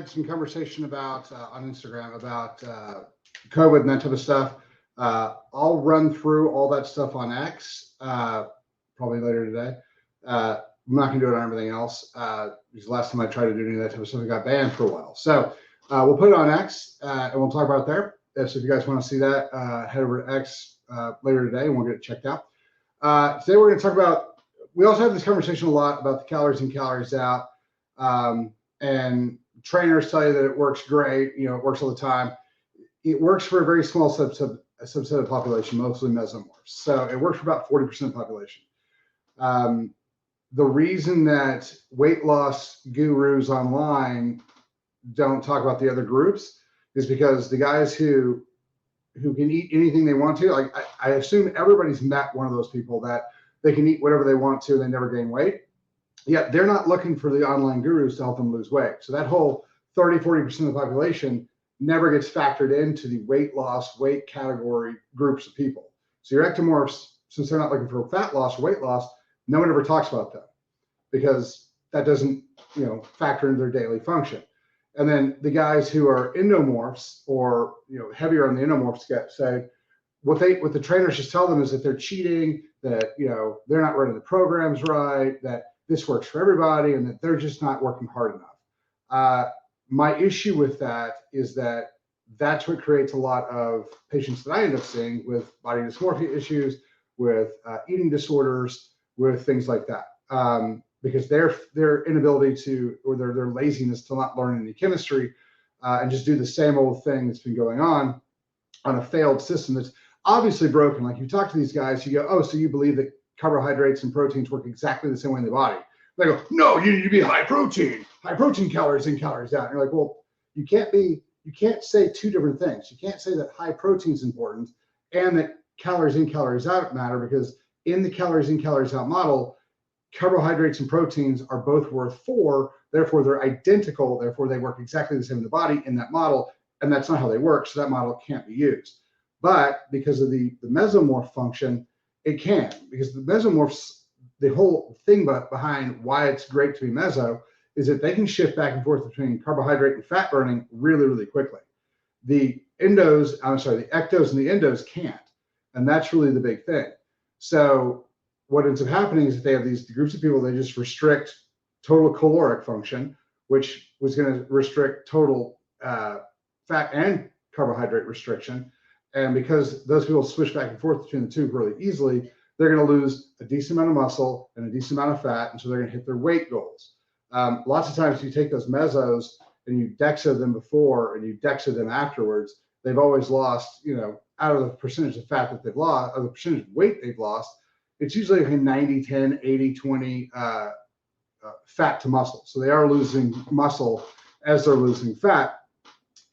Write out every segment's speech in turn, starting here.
had some conversation about on Instagram about COVID and that type of stuff. I'll run through all that stuff on X probably later today. I'm not going to do it on everything else because last time I tried to do any of that type of stuff, I got banned for a while. So we'll put it on X and we'll talk about it there. So if you guys want to see that, head over to X later today and we'll get it checked out. Today we're going to talk about, we also have this conversation a lot about the calories in, calories out. And trainers tell you that it works great, you know, it works all the time. It works for a very small subset of population, mostly mesomorphs. So it works for about 40% of the population. The reason that weight loss gurus online don't talk about the other groups is because the guys who can eat anything they want to, like I assume everybody's met one of those people that they can eat whatever they want to, and they never gain weight. Yet they're not looking for the online gurus to help them lose weight. So that whole 30–40% of the population never gets factored into the weight loss, weight category groups of people. So your ectomorphs, since they're not looking for fat loss or weight loss, no one ever talks about them because that doesn't, you know, factor into their daily function. And then the guys who are endomorphs or, you know, heavier on the endomorphs say what the trainers just tell them is that they're cheating, that, you know, they're not running the programs right, that this works for everybody, and that they're just not working hard enough. My issue with that is that that's what creates a lot of patients that I end up seeing with body dysmorphia issues, with eating disorders, with things like that, because their inability to, or their laziness to not learn any chemistry and just do the same old thing that's been going on a failed system that's obviously broken. Like you talk to these guys, you go, oh, so you believe that carbohydrates and proteins work exactly the same way in the body? They go, no, you need to be high protein calories in, calories out. And you're like, well, you can't say two different things. You can't say that high protein is important and that calories in, calories out matter, because in the calories in, calories out model, carbohydrates and proteins are both worth 4, therefore they're identical, therefore they work exactly the same in the body in that model, and that's not how they work, so that model can't be used. But because of the mesomorph function, it can, because the mesomorphs, the whole thing behind why it's great to be meso is that they can shift back and forth between carbohydrate and fat burning really, really quickly. The ectos and the endos can't, and that's really the big thing. So what ends up happening is that they have these groups of people, they just restrict total caloric function, which was going to restrict total fat and carbohydrate restriction. And because those people switch back and forth between the two really easily, they're going to lose a decent amount of muscle and a decent amount of fat, and so they're going to hit their weight goals. Lots of times you take those mesos and you DEXA them before and you DEXA them afterwards, they've always lost, you know, out of the percentage of fat that they've lost, or the percentage of weight they've lost, it's usually like a 90–10, 80–20 fat to muscle. So they are losing muscle as they're losing fat.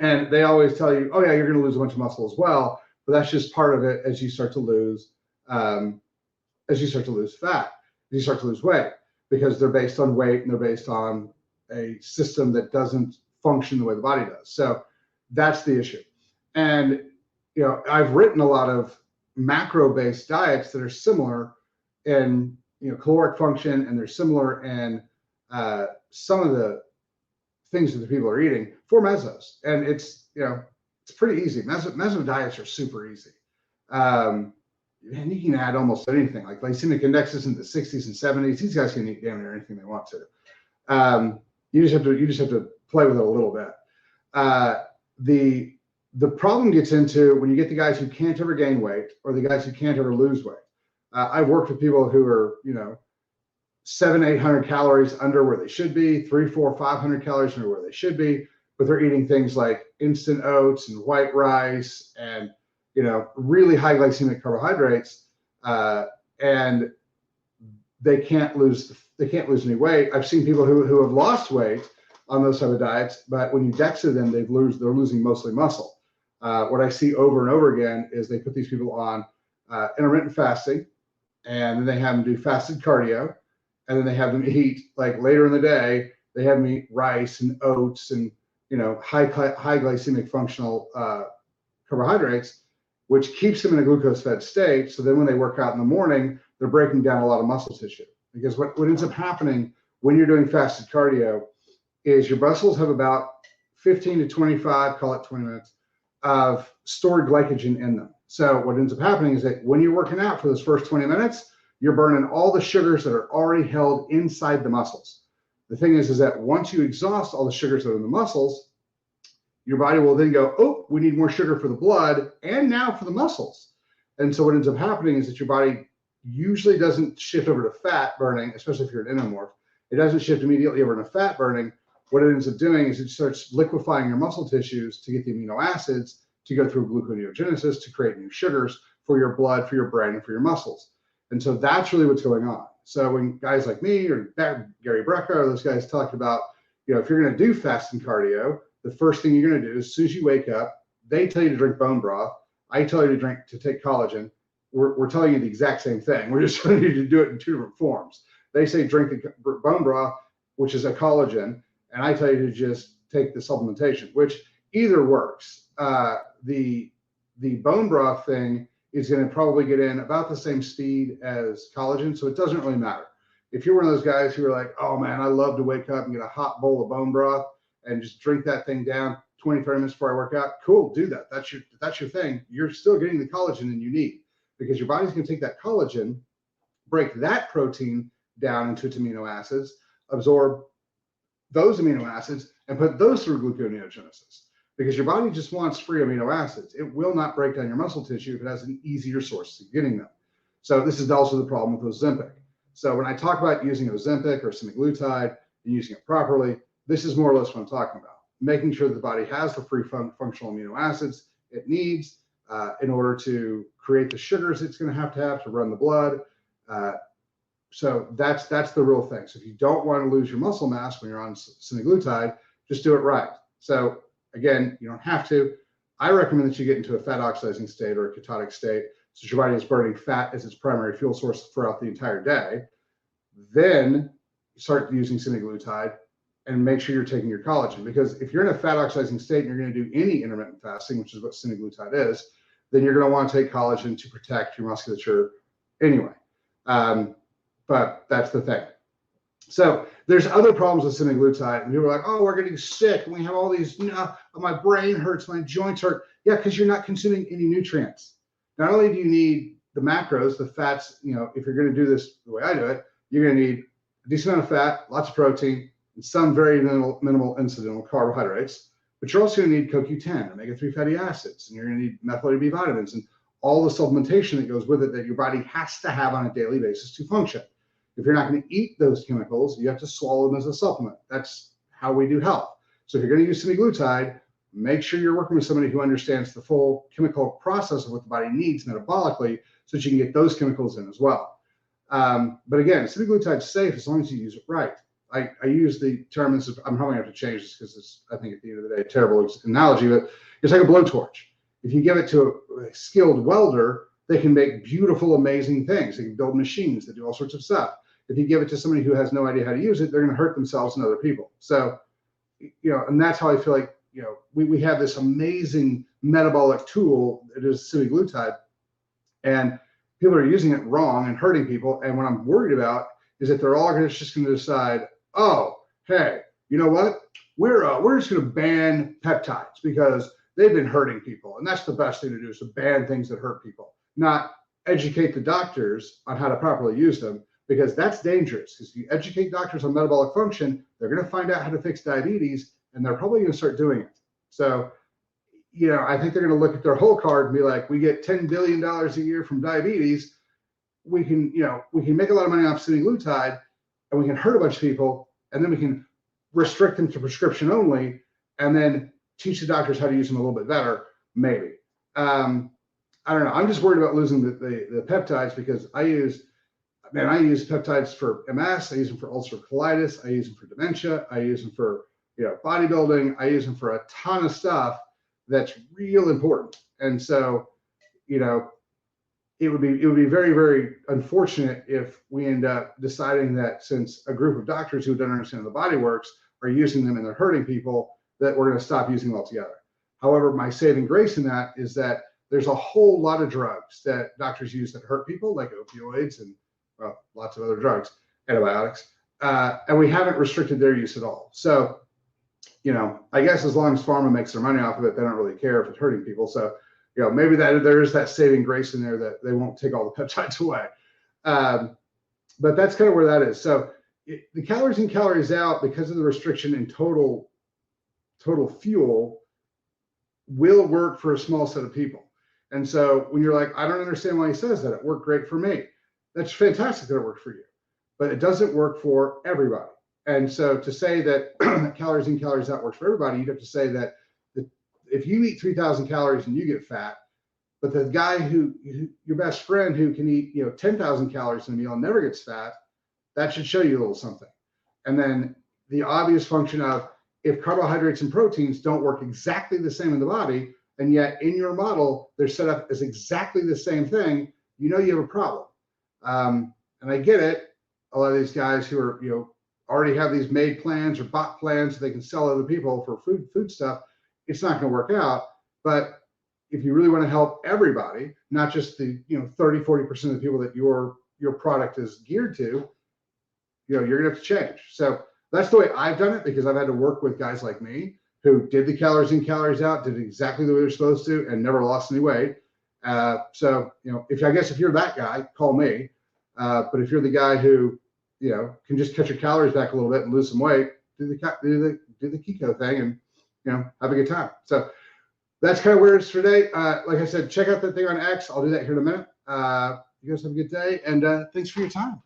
And they always tell you, oh yeah, you're going to lose a bunch of muscle as well, but that's just part of it as you start to lose, fat, as you start to lose weight, because they're based on weight and they're based on a system that doesn't function the way the body does. So that's the issue. And you know, I've written a lot of macro-based diets that are similar in, you know, caloric function, and they're similar in some of the things that the people are eating for mesos. And it's, you know, it's pretty easy. Meso diets are super easy. And you can add almost anything, like glycemic indexes in the 60s and 70s. These guys can eat damn near anything they want to. You just have to play with it a little bit. The problem gets into when you get the guys who can't ever gain weight or the guys who can't ever lose weight. I've worked with people who are, you know, 700–800 calories under where they should be, 300–400–500 calories under where they should be, but they're eating things like instant oats and white rice and, you know, really high glycemic carbohydrates, and they can't lose any weight. I've seen people who have lost weight on those type of diets, but when you DEXA them, they're losing mostly muscle. What I see over and over again is they put these people on intermittent fasting, and then they have them do fasted cardio, and then they have them eat, like later in the day, they have them eat rice and oats and, you know, high glycemic functional carbohydrates, which keeps them in a glucose-fed state. So then when they work out in the morning, they're breaking down a lot of muscle tissue. Because what ends up happening when you're doing fasted cardio is your muscles have about 15 to 25, call it 20 minutes, of stored glycogen in them. So what ends up happening is that when you're working out for those first 20 minutes, you're burning all the sugars that are already held inside the muscles. The thing is that once you exhaust all the sugars that are in the muscles, your body will then go, oh, we need more sugar for the blood and now for the muscles. And so what ends up happening is that your body usually doesn't shift over to fat burning, especially if you're an endomorph. It doesn't shift immediately over to fat burning. What it ends up doing is it starts liquefying your muscle tissues to get the amino acids to go through gluconeogenesis to create new sugars for your blood, for your brain, and for your muscles. And so that's really what's going on. So when guys like me or Gary Brecka or those guys talked about, if you're going to do fasting cardio, the first thing you're going to do as soon as you wake up, they tell you to drink bone broth. I tell you to take collagen. We're telling you the exact same thing. We're just telling you to do it in two different forms. They say drink the bone broth, which is a collagen, and I tell you to just take the supplementation, which either works. The bone broth thing is going to probably get in about the same speed as collagen, so it doesn't really matter. If you're one of those guys who are like, oh man, I love to wake up and get a hot bowl of bone broth and just drink that thing down 20, 30 minutes before I work out, cool, do that. That's your thing. You're still getting the collagen that you need because your body's going to take that collagen, break that protein down into its amino acids, absorb those amino acids, and put those through gluconeogenesis. Because your body just wants free amino acids. It will not break down your muscle tissue if it has an easier source of getting them. So this is also the problem with Ozempic. So when I talk about using Ozempic or semaglutide and using it properly, this is more or less what I'm talking about. Making sure that the body has the free functional amino acids it needs in order to create the sugars it's going to have to run the blood. So that's the real thing. So if you don't want to lose your muscle mass when you're on semaglutide, just do it right. So again, you don't have to. I recommend that you get into a fat oxidizing state or a ketotic state so your body is burning fat as its primary fuel source throughout the entire day. Then start using semaglutide and make sure you're taking your collagen. Because if you're in a fat oxidizing state and you're going to do any intermittent fasting, which is what semaglutide is, then you're going to want to take collagen to protect your musculature anyway. But that's the thing. So there's other problems with semaglutide, and people are like, oh, we're getting sick, and we have all these, my brain hurts, my joints hurt. Yeah, because you're not consuming any nutrients. Not only do you need the macros, the fats, if you're going to do this the way I do it, you're going to need a decent amount of fat, lots of protein, and some very minimal incidental carbohydrates. But you're also going to need CoQ10, omega-3 fatty acids, and you're going to need methylated B vitamins, and all the supplementation that goes with it that your body has to have on a daily basis to function. If you're not going to eat those chemicals, you have to swallow them as a supplement. That's how we do health. So if you're going to use semaglutide, make sure you're working with somebody who understands the full chemical process of what the body needs metabolically so that you can get those chemicals in as well. But again, semaglutide is safe as long as you use it right. I use the term, I'm probably going to have to change this because it's, I think at the end of the day, a terrible analogy, but it's like a blowtorch. If you give it to a skilled welder, they can make beautiful, amazing things. They can build machines that do all sorts of stuff. If you give it to somebody who has no idea how to use it, they're going to hurt themselves and other people. So, and that's how I feel like, we have this amazing metabolic tool that is semaglutide, and people are using it wrong and hurting people. And what I'm worried about is that they're all just going to decide, oh, hey, you know what? We're just going to ban peptides because they've been hurting people. And that's the best thing to do, is to ban things that hurt people, not educate the doctors on how to properly use them, because that's dangerous. Because if you educate doctors on metabolic function, they're going to find out how to fix diabetes, and they're probably going to start doing it. So, I think they're going to look at their whole card and be like, we get $10 billion a year from diabetes. We can make a lot of money off semaglutide, and we can hurt a bunch of people, and then we can restrict them to prescription only, and then teach the doctors how to use them a little bit better, maybe. I don't know. I'm just worried about losing the peptides, because I use peptides for MS. I use them for ulcerative colitis. I use them for dementia. I use them for bodybuilding. I use them for a ton of stuff that's real important. And so, it would be very, very unfortunate if we end up deciding that, since a group of doctors who don't understand how the body works are using them and they're hurting people, that we're going to stop using them altogether. However, my saving grace in that is that there's a whole lot of drugs that doctors use that hurt people, like opioids and lots of other drugs, antibiotics, and we haven't restricted their use at all. So I guess as long as pharma makes their money off of it, they don't really care if it's hurting people. So, maybe there is that saving grace in there that they won't take all the peptides away. But that's kind of where that is. So the calories in, calories out, because of the restriction in total fuel, will work for a small set of people. And so when you're like, I don't understand why he says that, it worked great for me. That's fantastic that it worked for you, but it doesn't work for everybody. And so to say that calories in, calories out works for everybody, you'd have to say that if you eat 3,000 calories and you get fat, but the guy your best friend who can eat 10,000 calories in a meal and never gets fat, that should show you a little something. And then the obvious function of, if carbohydrates and proteins don't work exactly the same in the body, and yet in your model they're set up as exactly the same thing, you have a problem. And I get it. A lot of these guys who are already have these made plans or bought plans so they can sell other people for food stuff, it's not going to work out. But if you really want to help everybody, not just the 30-40% of the people that your product is geared to, you're gonna have to change. So that's the way I've done it, because I've had to work with guys like me who did the calories in, calories out, did it exactly the way they're supposed to, and never lost any weight. So if you're that guy, call me. But if you're the guy who can just cut your calories back a little bit and lose some weight, do the CICO thing and have a good time. So that's kind of where it's today. Like I said, check out that thing on X. I'll do that here in a minute. You guys have a good day, and thanks for your time.